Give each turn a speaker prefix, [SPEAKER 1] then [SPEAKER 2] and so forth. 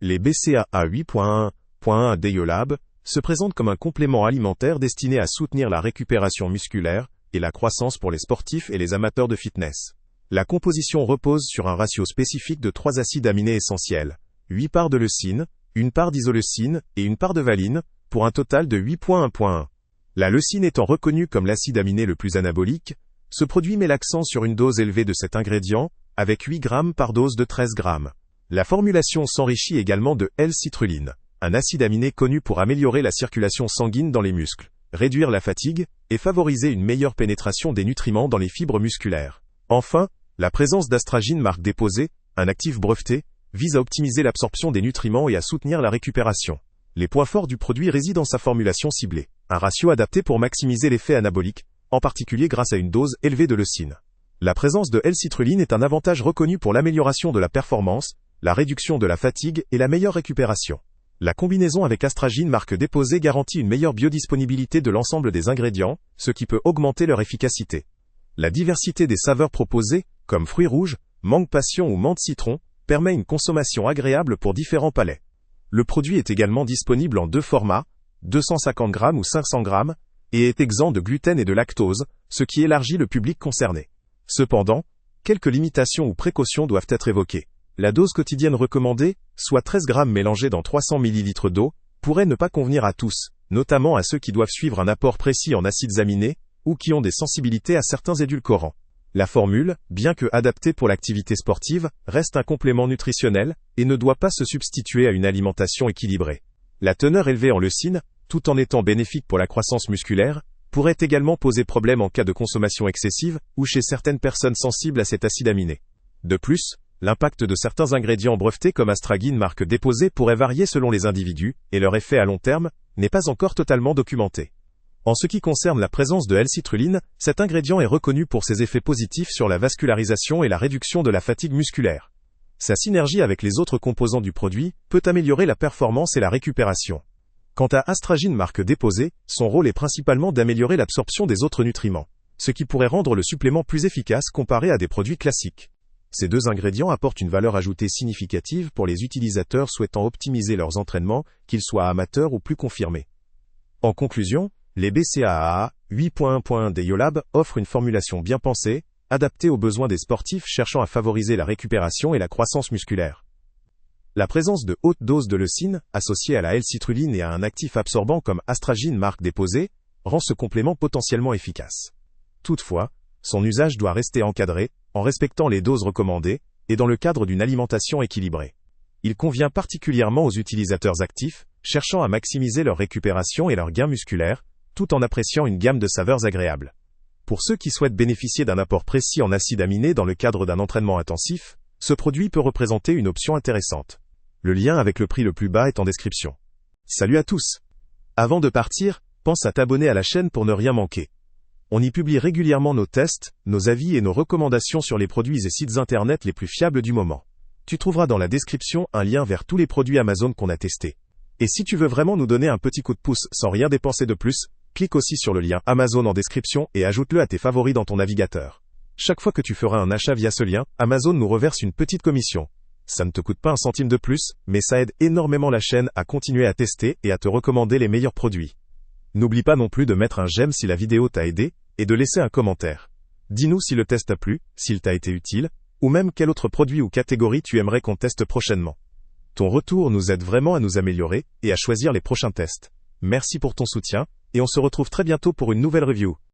[SPEAKER 1] Les BCAA 8.1.1 Dayolab se présentent comme un complément alimentaire destiné à soutenir la récupération musculaire et la croissance pour les sportifs et les amateurs de fitness. La composition repose sur un ratio spécifique de 3 acides aminés essentiels, 8 parts de leucine, 1 part d'isoleucine et 1 part de valine, pour un total de 8.1.1. La leucine étant reconnue comme l'acide aminé le plus anabolique, ce produit met l'accent sur une dose élevée de cet ingrédient, avec 8 grammes par dose de 13 grammes. La formulation s'enrichit également de L-citrulline, un acide aminé connu pour améliorer la circulation sanguine dans les muscles, réduire la fatigue et favoriser une meilleure pénétration des nutriments dans les fibres musculaires. Enfin, la présence d'astragine marque déposée, un actif breveté, vise à optimiser l'absorption des nutriments et à soutenir la récupération. Les points forts du produit résident dans sa formulation ciblée, un ratio adapté pour maximiser l'effet anabolique, en particulier grâce à une dose élevée de leucine. La présence de L-citrulline est un avantage reconnu pour l'amélioration de la performance, la réduction de la fatigue et la meilleure récupération. La combinaison avec astragine marque déposée garantit une meilleure biodisponibilité de l'ensemble des ingrédients, ce qui peut augmenter leur efficacité. La diversité des saveurs proposées, comme fruits rouges, mangue passion ou menthe citron, permet une consommation agréable pour différents palais. Le produit est également disponible en 2 formats, 250 g ou 500 g, et est exempt de gluten et de lactose, ce qui élargit le public concerné. Cependant, quelques limitations ou précautions doivent être évoquées. La dose quotidienne recommandée, soit 13 g mélangés dans 300 ml d'eau, pourrait ne pas convenir à tous, notamment à ceux qui doivent suivre un apport précis en acides aminés, ou qui ont des sensibilités à certains édulcorants. La formule, bien que adaptée pour l'activité sportive, reste un complément nutritionnel, et ne doit pas se substituer à une alimentation équilibrée. La teneur élevée en leucine, tout en étant bénéfique pour la croissance musculaire, pourrait également poser problème en cas de consommation excessive, ou chez certaines personnes sensibles à cet acide aminé. De plus, l'impact de certains ingrédients brevetés comme astragine marque déposée pourrait varier selon les individus, et leur effet à long terme n'est pas encore totalement documenté. En ce qui concerne la présence de L-citrulline, cet ingrédient est reconnu pour ses effets positifs sur la vascularisation et la réduction de la fatigue musculaire. Sa synergie avec les autres composants du produit peut améliorer la performance et la récupération. Quant à astragine marque déposée, son rôle est principalement d'améliorer l'absorption des autres nutriments, ce qui pourrait rendre le supplément plus efficace comparé à des produits classiques. Ces 2 ingrédients apportent une valeur ajoutée significative pour les utilisateurs souhaitant optimiser leurs entraînements, qu'ils soient amateurs ou plus confirmés. En conclusion, les BCAA 8.1.1 Dayolab offrent une formulation bien pensée, adaptée aux besoins des sportifs cherchant à favoriser la récupération et la croissance musculaire. La présence de hautes doses de leucine, associée à la L-citrulline et à un actif absorbant comme astragine marque déposée, rend ce complément potentiellement efficace. Toutefois, son usage doit rester encadré, en respectant les doses recommandées, et dans le cadre d'une alimentation équilibrée. Il convient particulièrement aux utilisateurs actifs, cherchant à maximiser leur récupération et leur gain musculaire, tout en appréciant une gamme de saveurs agréables. Pour ceux qui souhaitent bénéficier d'un apport précis en acides aminés dans le cadre d'un entraînement intensif, ce produit peut représenter une option intéressante. Le lien avec le prix le plus bas est en description. Salut à tous! Avant de partir, pense à t'abonner à la chaîne pour ne rien manquer. On y publie régulièrement nos tests, nos avis et nos recommandations sur les produits et sites internet les plus fiables du moment. Tu trouveras dans la description un lien vers tous les produits Amazon qu'on a testés. Et si tu veux vraiment nous donner un petit coup de pouce sans rien dépenser de plus, clique aussi sur le lien Amazon en description et ajoute-le à tes favoris dans ton navigateur. Chaque fois que tu feras un achat via ce lien, Amazon nous reverse une petite commission. Ça ne te coûte pas un centime de plus, mais ça aide énormément la chaîne à continuer à tester et à te recommander les meilleurs produits. N'oublie pas non plus de mettre un j'aime si la vidéo t'a aidé, et de laisser un commentaire. Dis-nous si le test t'a plu, s'il t'a été utile, ou même quel autre produit ou catégorie tu aimerais qu'on teste prochainement. Ton retour nous aide vraiment à nous améliorer, et à choisir les prochains tests. Merci pour ton soutien, et on se retrouve très bientôt pour une nouvelle review.